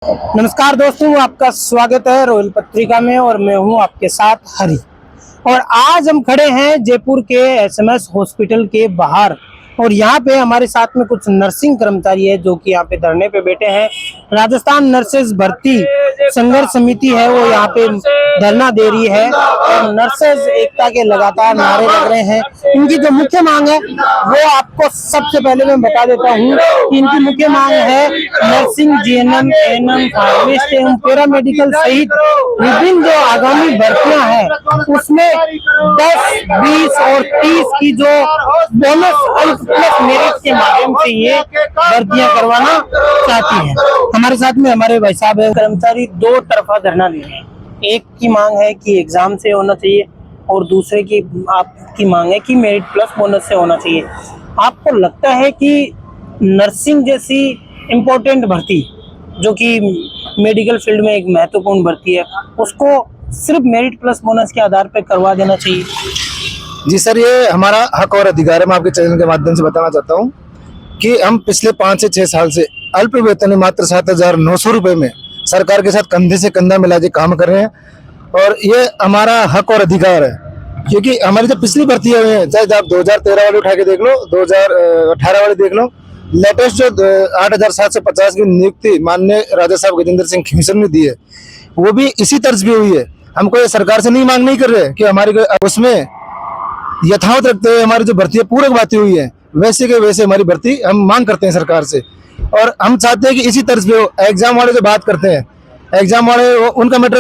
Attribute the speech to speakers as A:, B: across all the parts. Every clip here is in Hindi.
A: नमस्कार दोस्तों, आपका स्वागत है रोयल पत्रिका में और मैं हूं आपके साथ हरी। और आज हम खड़े हैं जयपुर के एसएमएस हॉस्पिटल के बाहर और यहाँ पे हमारे साथ में कुछ नर्सिंग कर्मचारी है जो कि यहाँ पे धरने पे बैठे हैं। राजस्थान नर्सेज भर्ती संघर्ष समिति है वो यहाँ पे धरना दे रही है और नर्सेज एकता के लगातार नारे लग रहे हैं। इनकी जो मुख्य मांग है वो आपको सबसे पहले मैं बता देता हूँ कि इनकी मुख्य मांग है नर्सिंग, जीएनएम, एएनएम, फार्मासिस्ट एवं पैरामेडिकल सहित विभिन्न जो आगामी भर्तियां हैं उसमें 10, 20 और 30 की जो बोनस प्लस मेरिट के माध्यम से ये भर्तियां करवाना चाहती है। हमारे साथ में हमारे भाई साहब है। कर्मचारी दो तरफा धरना दे रहे हैं। एक की मांग है कि एग्जाम से होना चाहिए और दूसरे की आपकी मांग है कि मेरिट प्लस बोनस से होना चाहिए। आपको लगता है कि नर्सिंग जैसी इम्पोर्टेंट भर्ती जो कि मेडिकल फील्ड में एक महत्वपूर्ण भर्ती है उसको सिर्फ मेरिट प्लस बोनस के आधार पर करवा देना चाहिए?
B: जी सर, ये हमारा हक और अधिकार है। मैं आपके चैनल के माध्यम से बताना चाहता हूँ कि हम पिछले 5 से 6 साल से अल्प वेतन मात्र 7,900 रुपए में सरकार के साथ कंधे से कंधा मिला के काम कर रहे हैं और ये हमारा हक और अधिकार है। क्योंकि हमारी जो पिछली भर्ती हुई है, चाहे आप 2013 वाले उठा के देख लो, 2018 वाले देख लो, लेटेस्ट जो 8,750 की नियुक्ति माननीय राजा साहब गजेंद्र सिंह खींवसर ने दी है वो भी इसी तर्ज पे हुई है। हमको ये सरकार से नहीं मांग नहीं कर रहे कि हमारी उसमें यथावत रखते हुए हमारी जो भर्ती पूरक बातें हुई है वैसे के वैसे हमारी भर्ती हम मांग करते हैं सरकार से। और हम चाहते हैं कि इसी तर्ज पे हो। एग्जाम वाले जो बात करते हैं, एग्जाम वाले उनका मैटर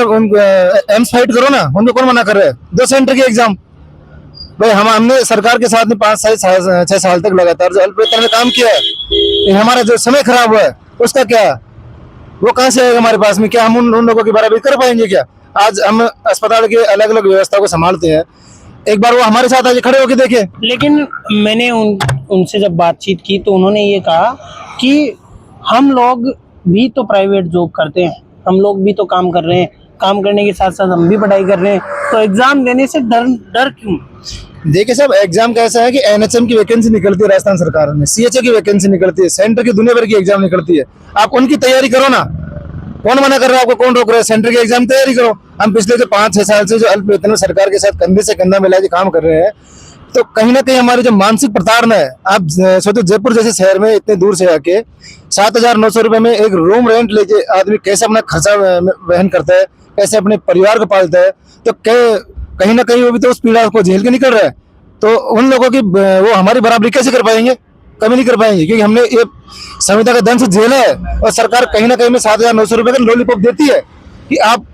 B: एम्स फाइट करो ना, उनको कौन मना कर रहा है? 2 सेंटर के एग्जाम भाई हमने सरकार के साथ में 5 से 6 साल तक लगातार जो अल्प वेतन में काम किया है, हमारा जो समय खराब हुआ है उसका क्या, वो कहाँ से आएगा हमारे पास में? क्या हम उन लोगों की बराबरी कर पाएंगे? क्या आज हम अस्पताल के अलग अलग व्यवस्था को संभालते हैं, एक बार वो हमारे साथ आज खड़े होके देखे।
A: लेकिन मैंने उनसे जब बातचीत की तो उन्होंने ये कहा कि हम लोग भी तो प्राइवेट जॉब करते हैं, हम लोग भी तो काम कर रहे हैं, काम करने के साथ साथ हम भी पढ़ाई कर रहे हैं, तो एग्जाम देने से डर क्यों?
B: देखिए साहब, एग्जाम कैसा है कि एनएचएम की वैकेंसी निकलती है राजस्थान सरकार में, सीएचए की वैकेंसी निकलती है, सेंटर की दुनिया भर की एग्जाम निकलती है। आप उनकी तैयारी करो ना, कौन मना कर रहा है आपको? कौन रोक रहा है? सेंटर की एग्जाम तैयारी करो। हम पिछले जो 5-6 साल से जो अल्प वेतन में सरकार के साथ कंधे से कंधा मिला के काम कर रहे हैं, तो कहीं ना कहीं हमारी जो मानसिक प्रताड़ना है, आप सोचो जयपुर जैसे शहर में इतने दूर से आके 7,900 रुपए में एक रूम रेंट लेके आदमी कैसे अपना खर्चा वहन करता है, कैसे अपने परिवार को पालता है, तो कहीं ना कहीं वो भी तो उस पीड़ा को झेल के निकल रहा है। तो उन लोगों की वो हमारी बराबरी कैसे कर पाएंगे? कभी नहीं कर पाएंगे, क्योंकि हमने ये संविधा का दंड से झेला है। और सरकार कहीं ना कहीं में 7,900 रुपए का लॉलीपॉप देती है कि आप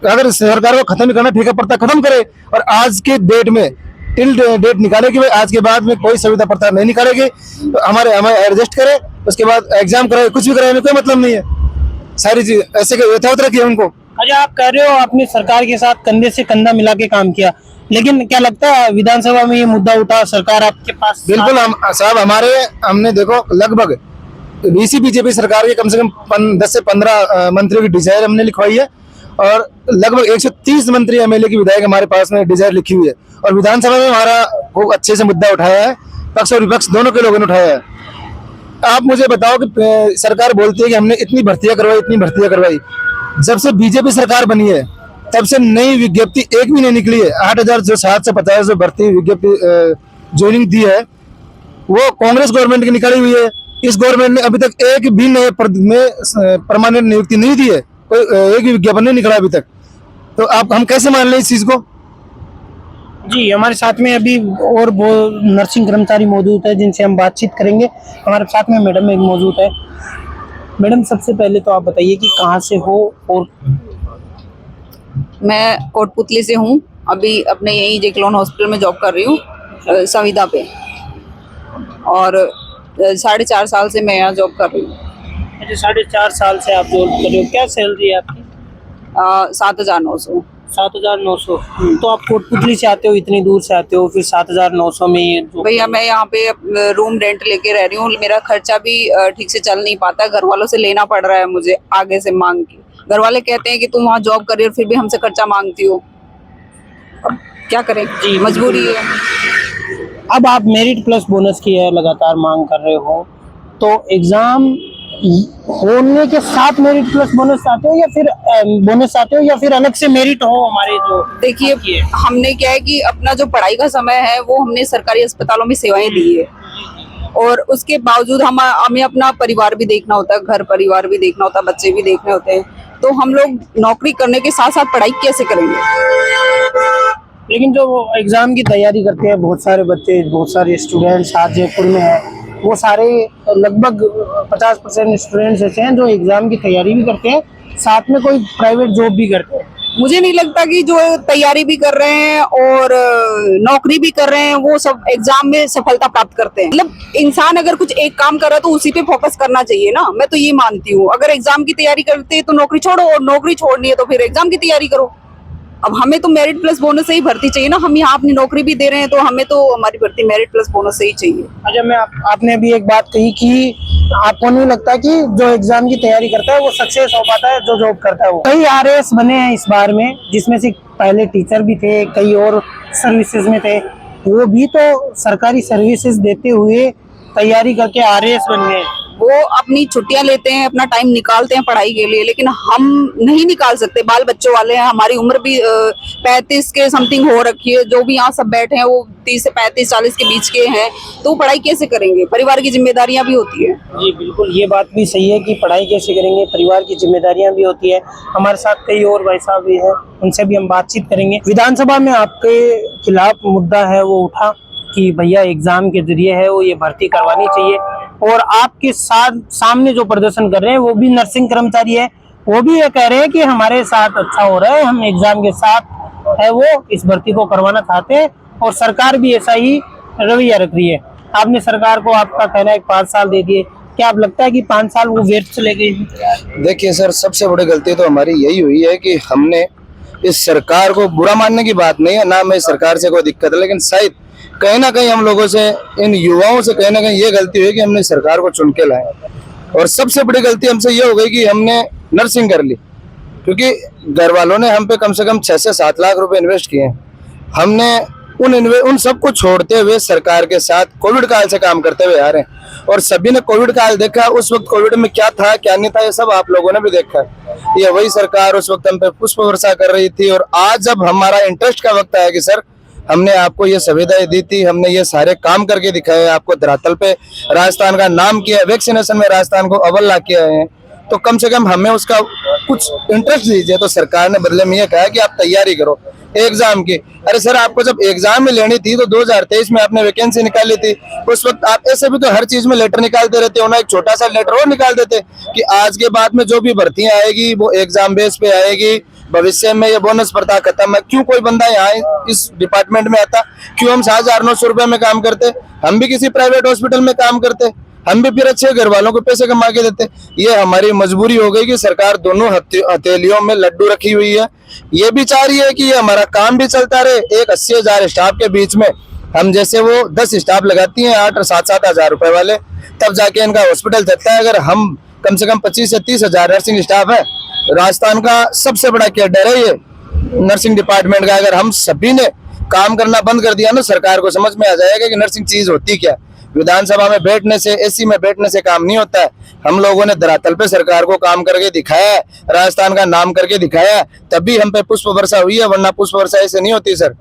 B: अगर सरकार को खत्म करना, ठेका प्रथा खत्म करे। और आज के डेट में टिल डेट निकालेगी, आज के बाद में कोई संविधा प्रथा नहीं निकालेगी, तो हमारे एडजस्ट करे, उसके बाद एग्जाम कराए, कुछ भी कराए में कोई मतलब नहीं है। सारी चीज ऐसे यथावत रखिए उनको।
A: अच्छा, आप कह रहे हो आपने सरकार के साथ कंधे से कंधा मिला के काम किया, लेकिन क्या लगता है विधानसभा में ये मुद्दा उठा, सरकार आपके पास?
B: बिल्कुल साहब, हमने देखो लगभग बीसी बीजेपी सरकार के कम से कम 10 से 15 मंत्रियों की डिजायर हमने लिखवाई है और लगभग 130 मंत्री एमएलए की विधायक हमारे पास में डिजायर लिखी हुई है। और विधानसभा में हमारा खूब अच्छे से मुद्दा उठाया है, पक्ष और विपक्ष दोनों के लोगों ने उठाया है। आप मुझे बताओ कि सरकार बोलती है कि हमने इतनी भर्तियां करवाई। जब से बीजेपी सरकार बनी है तब से नई विज्ञप्ति एक भी नहीं निकली है। 8,750 जो भर्ती विज्ञप्ति ज्वाइनिंग दी है वो कांग्रेस गवर्नमेंट की निकाली हुई है। इस गवर्नमेंट ने अभी तक एक भी नए पद में परमानेंट नियुक्ति नहीं दी है, कोई एक भी विज्ञापन नहीं निकला अभी तक। तो हम कैसे मान लें इस चीज को?
A: जी, हमारे साथ में अभी और वो नर्सिंग कर्मचारी मौजूद है जिनसे हम बातचीत करेंगे। हमारे साथ में मैडम एक मौजूद है। मैडम, सबसे पहले तो आप बताइए कि कहाँ से हो? और
C: मैं कोटपुतली से हूँ, अभी अपने यही जेक्लोन हॉस्पिटल में जॉब कर रही हूँ संविदा पे, और 4.5 साल से मैं यहाँ जॉब कर रही हूँ।
A: अच्छा, 4.5 साल से आप जॉब कर रहे हो। क्या सैलरी है आपकी?
C: 7,900।
A: 7,900। तो आप कोटपुतली से आते हो, इतनी दूर से आते हो, फिर 7,900 में
C: भैया मैं यहाँ पे रूम रेंट लेके रह रही हूँ, मेरा खर्चा भी ठीक से चल नहीं पाता, घर वालों से लेना पड़ रहा है मुझे आगे से मांग के। घर वाले कहते हैं कि तुम वहाँ जॉब कर रही हो फिर भी हमसे खर्चा मांगती हो, अब क्या करें? जी, मजबूरी है।
A: अब आप मेरिट प्लस बोनस की है लगातार मांग कर रहे हो, तो एग्जाम होने के साथ मेरिट प्लस बोनस आते हो या फिर बोनस आते हो या फिर अलग से मेरिट हो हमारे जो
C: देखिए हमने क्या है कि अपना जो पढ़ाई का समय है वो हमने सरकारी अस्पतालों में सेवाएं दी है, और उसके बावजूद हमें अपना परिवार भी देखना होता है, घर परिवार भी देखना होता है, बच्चे भी देखने होते हैं, तो हम लोग नौकरी करने के साथ साथ पढ़ाई कैसे करेंगे।
A: लेकिन जो एग्जाम की तैयारी करते हैं बहुत सारे बच्चे, बहुत सारे स्टूडेंट्स आज जयपुर में है, वो सारे लगभग 50% स्टूडेंट्स ऐसे हैं जो एग्जाम की तैयारी भी करते हैं, साथ में कोई प्राइवेट जॉब भी करते हैं।
C: मुझे नहीं लगता कि जो तैयारी भी कर रहे हैं और नौकरी भी कर रहे हैं वो सब एग्जाम में सफलता प्राप्त करते हैं। मतलब इंसान अगर कुछ एक काम कर रहा है तो उसी पे फोकस करना चाहिए ना, मैं तो ये मानती हूँ। अगर एग्जाम की तैयारी करते हैं तो नौकरी छोड़ो, और नौकरी छोड़नी है तो फिर एग्जाम की तैयारी करो। अब हमें तो मेरिट प्लस बोनस से ही भर्ती चाहिए ना, हम यहाँ अपनी नौकरी भी दे रहे हैं तो हमें तो हमारी भर्ती मेरिट प्लस बोनस से ही चाहिए।
A: अच्छा, आपने अभी एक बात कही कि आपको नहीं लगता कि जो एग्जाम की तैयारी करता है वो सक्सेस हो पाता है, जो जॉब करता है वो। कई आरएएस बने हैं इस बार में, जिसमें से पहले टीचर भी थे, कई और सर्विसेज में थे, वो भी तो सरकारी सर्विसेज देते हुए तैयारी करके आरएएस बन गए।
C: वो अपनी छुट्टियां लेते हैं, अपना टाइम निकालते हैं पढ़ाई के लिए, लेकिन हम नहीं निकाल सकते। बाल बच्चों वाले हैं, हमारी उम्र भी 35 के समथिंग हो रखी है, जो भी यहाँ सब बैठे हैं वो 30 से 35 40 के बीच के हैं, तो पढ़ाई कैसे करेंगे। परिवार की जिम्मेदारियां भी होती है।
A: जी बिल्कुल, ये बात भी सही है कि पढ़ाई कैसे करेंगे, परिवार की जिम्मेदारियां भी होती है। हमारे साथ कई और भाई साहब भी हैं, उनसे भी हम बातचीत करेंगे। विधानसभा में आपके खिलाफ मुद्दा है वो उठा कि भैया एग्जाम के जरिए है वो ये भर्ती करवानी चाहिए, और आपके साथ सामने जो प्रदर्शन कर रहे हैं वो भी नर्सिंग कर्मचारी है, वो भी ये कह रहे हैं कि हमारे साथ अच्छा हो रहा है, हम एग्जाम के साथ है वो इस भर्ती को करवाना चाहते हैं, और सरकार भी ऐसा ही रवैया रख रही है। आपने सरकार को, आपका कहना है 5 साल दे दिए, क्या आप लगता है कि 5 साल वो व्यर्थ चले गए?
B: देखिए सर, सबसे बड़ी गलती तो हमारी यही हुई है कि हमने इस सरकार को, बुरा मानने की बात नहीं है ना, मैं सरकार से कोई दिक्कत है, लेकिन शायद कहीं ना कहीं हम लोगों से, इन युवाओं से कहीं ना कहीं ये गलती हुई कि हमने सरकार को चुन के लाए। और सबसे बड़ी गलती हमसे ये हो गई कि हमने नर्सिंग कर ली, क्योंकि घर वालों ने हम पे कम से कम 6 से 7 लाख रुपए इन्वेस्ट किए। हमने उन सबको छोड़ते हुए सरकार के साथ कोविड काल से काम करते हुए आ रहे हैं, और सभी ने कोविड काल देखा। उस वक्त कोविड में क्या था क्या नहीं था ये सब आप लोगों ने भी देखा है। ये वही सरकार उस वक्त हम पे पुष्प वर्षा कर रही थी, और आज जब हमारा इंटरेस्ट का वक्त आया कि सर हमने आपको ये सुविधाएं दी थी, हमने ये सारे काम करके दिखाए, आपको धरातल पे राजस्थान का नाम किया, वैक्सीनेशन में राजस्थान को अव्वल ला किया है, तो कम से कम हमें उसका कुछ इंटरेस्ट दीजिए। तो सरकार ने बदले में ये कहा कि आप तैयारी करो एग्जाम की। अरे सर, आपको जब एग्जाम में लेनी थी तो 2023 में आपने वैकेंसी निकाली थी, उस वक्त आप ऐसे भी तो हर चीज में लेटर निकालते रहते हो ना, एक छोटा सा लेटर और निकाल देते कि आज के बाद में जो भी भर्तियां आएगी वो एग्जाम बेस पे आएगी, भविष्य में ये बोनस प्रथा खत्म है। क्यों कोई बंदा यहाँ इस डिपार्टमेंट में आता, क्यों हम 7,900 रुपए में काम करते, हम भी किसी प्राइवेट हॉस्पिटल में काम करते, हम भी फिर अच्छे घर वालों को पैसे कमा के देते। ये हमारी मजबूरी हो गई कि सरकार दोनों हथेलियों में लड्डू रखी हुई है। ये भी चाह रही है कि ये हमारा काम भी चलता रहे। एक 80,000 स्टाफ के बीच में हम जैसे वो 10 स्टाफ लगाती हैं 8 और 7-7 हजार रुपए वाले, तब जाके इनका हॉस्पिटल चलता है। अगर हम कम से कम 25 से 30 हजार नर्सिंग स्टाफ है, राजस्थान का सबसे बड़ा कैडर है ये नर्सिंग डिपार्टमेंट का। अगर हम सभी ने काम करना बंद कर दिया ना, सरकार को समझ में आ जाएगा कि नर्सिंग चीज होती क्या। विधानसभा में बैठने से, एसी में बैठने से काम नहीं होता है। हम लोगों ने धरातल पे सरकार को काम करके दिखाया है, राजस्थान का नाम करके दिखाया है, तभी हम पे पुष्प वर्षा हुई है, वरना पुष्प वर्षा ऐसे नहीं होती। सर,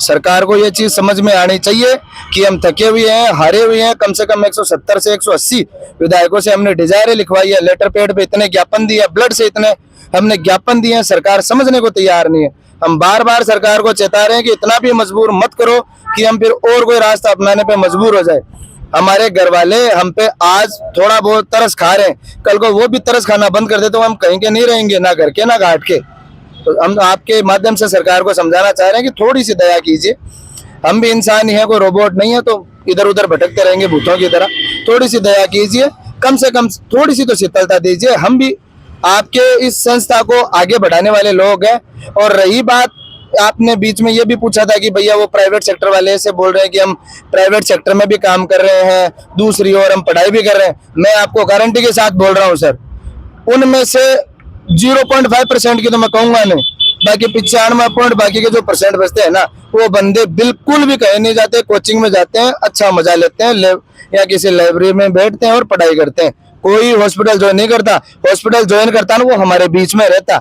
B: सरकार को ये चीज समझ में आनी चाहिए कि हम थके हुए हैं, हारे हुए हैं। कम से कम 170 से 180 विधायकों से हमने डिजायरें लिखवाई है, लेटर पैड पे इतने ज्ञापन दिए, ब्लड से इतने हमने ज्ञापन दिए हैं, सरकार समझने को तैयार नहीं है। हम बार बार सरकार को चेता रहे हैं कि इतना भी मजबूर मत करो कि हम फिर और कोई रास्ता अपनाने पे मजबूर हो जाए। हमारे घर वाले हम पे आज थोड़ा बहुत तरस खा रहे हैं, कल को वो भी तरस खाना बंद कर दे तो हम कहीं के नहीं रहेंगे, ना घर के ना घाट के। तो हम आपके माध्यम से सरकार को समझाना चाह रहे हैं कि थोड़ी सी दया कीजिए। हम भी इंसान ही हैं, कोई रोबोट नहीं है, तो इधर उधर भटकते रहेंगे भूतों की तरह। थोड़ी सी दया कीजिए, कम से कम थोड़ी सी तो शीतलता दीजिए। हम भी आपके इस संस्था को आगे बढ़ाने वाले लोग हैं। और रही बात, आपने बीच में ये भी पूछा था कि भैया वो प्राइवेट सेक्टर वाले से बोल रहे हैं कि हम प्राइवेट सेक्टर में भी काम कर रहे हैं, दूसरी ओर हम पढ़ाई भी कर रहे हैं। मैं आपको गारंटी के साथ बोल रहा हूँ सर, उनमें से 0.5% की तो मैं कहूंगा नहीं, बाकी 95 बाकी के जो % बचते हैं ना, वो बंदे बिल्कुल भी कहीं नहीं जाते, कोचिंग में जाते हैं, अच्छा मजा लेते हैं, या किसी लाइब्रेरी में बैठते हैं और पढ़ाई करते हैं। कोई हॉस्पिटल ज्वाइन नहीं करता, हॉस्पिटल ज्वाइन करता ना वो हमारे बीच में रहता।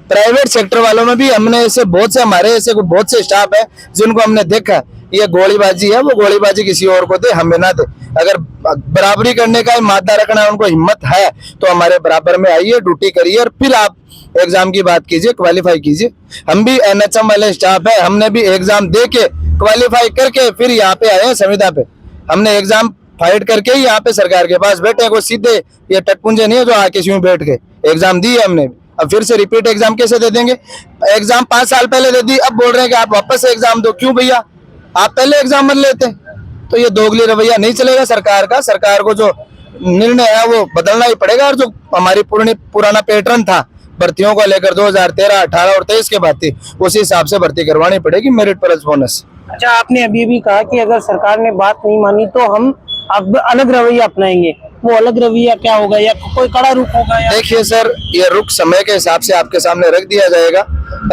B: प्राइवेट सेक्टर वालों में भी हमने ऐसे बहुत से हमारे ऐसे बहुत से स्टाफ है जिनको हमने देखा ये गोलीबाजी है, वो गोलीबाजी किसी और को दे, हमें ना दे। अगर बराबरी करने का मादा रखना उनको हिम्मत है तो हमारे बराबर में आइए, ड्यूटी करिए और फिर आप एग्जाम की बात कीजिए, क्वालिफाई कीजिए। हम भी एनएचएम वाले स्टाफ है, हमने भी एग्जाम दे के क्वालिफाई करके फिर यहाँ पे आए हैं संविदा पे। हमने एग्जाम फाइट करके ही यहाँ पे सरकार के पास बैठे हैं, कोई सीधे ये टटपुंजे नहीं है जो आके यूं बैठ के एग्जाम दी है हमने। अब फिर से रिपीट एग्जाम कैसे दे देंगे? एग्जाम 5 साल पहले दे दी, अब बोल रहे हैं कि आप वापस से एग्जाम दो। क्यों भैया, आप पहले एग्जाम मत लेते? तो ये दोगली रवैया नहीं चलेगा सरकार का। सरकार को जो निर्णय है वो बदलना ही पड़ेगा, और जो हमारी पुराना पैटर्न था भर्तियों को लेकर 2013, 18 और 23 के बाद थी, उसी हिसाब से भर्ती करवानी पड़ेगी, मेरिट प्लस बोनस।
A: अच्छा, आपने अभी भी कहा कि अगर सरकार ने बात नहीं मानी तो हम अब अलग रवैया अपनाएंगे। वो अलग रवैया क्या होगा, या कोई कड़ा रुख होगा? या
B: देखिए सर, ये रुख समय के हिसाब से आपके सामने रख दिया जाएगा,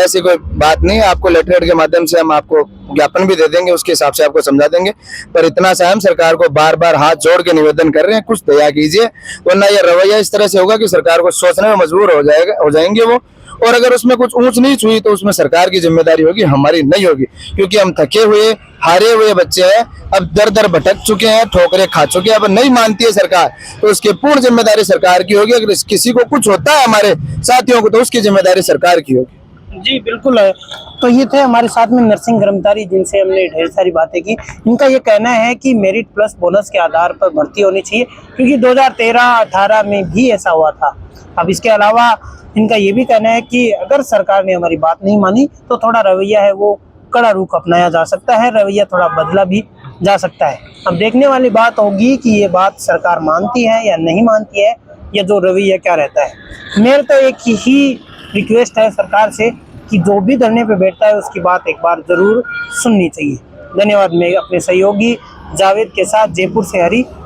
B: ऐसी कोई बात नहीं है। आपको लेटर के माध्यम से हम आपको ज्ञापन भी दे देंगे, उसके हिसाब से आपको समझा देंगे। पर इतना सा हम सरकार को बार बार हाथ जोड़ के निवेदन कर रहे हैं, कुछ दया कीजिए, वरना ये रवैया इस तरह से होगा कि सरकार को सोचने में मजबूर हो जाएंगे वो। और अगर उसमें कुछ ऊंच नीच हुई तो उसमें सरकार की जिम्मेदारी होगी, हमारी नहीं होगी। क्योंकि हम थके हुए हारे हुए बच्चे हैं, अब दर दर भटक चुके हैं, ठोकरें खा चुके हैं। अब नहीं मानती है सरकार तो उसकी पूर्ण जिम्मेदारी सरकार की होगी। अगर किसी को कुछ होता है हमारे साथियों को तो उसकी जिम्मेदारी सरकार की होगी।
A: जी बिल्कुल है। तो ये थे हमारे साथ में नर्सिंग कर्मचारी जिनसे हमने ढेर सारी बातें की। इनका ये कहना है कि मेरिट प्लस बोनस के आधार पर भर्ती होनी चाहिए, क्योंकि 2013-18 में भी ऐसा हुआ था। अब इसके अलावा इनका ये भी कहना है कि अगर सरकार ने हमारी बात नहीं मानी तो थोड़ा रवैया है वो कड़ा रुख अपनाया जा सकता है, रवैया थोड़ा बदला भी जा सकता है। अब देखने वाली बात होगी कि ये बात सरकार मानती है या नहीं मानती है, या जो रवैया क्या रहता है। मेरे तो एक ही रिक्वेस्ट है सरकार से कि जो भी धरने पे बैठता है उसकी बात एक बार जरूर सुननी चाहिए। धन्यवाद। मैं अपने सहयोगी जावेद के साथ जयपुर से हरी।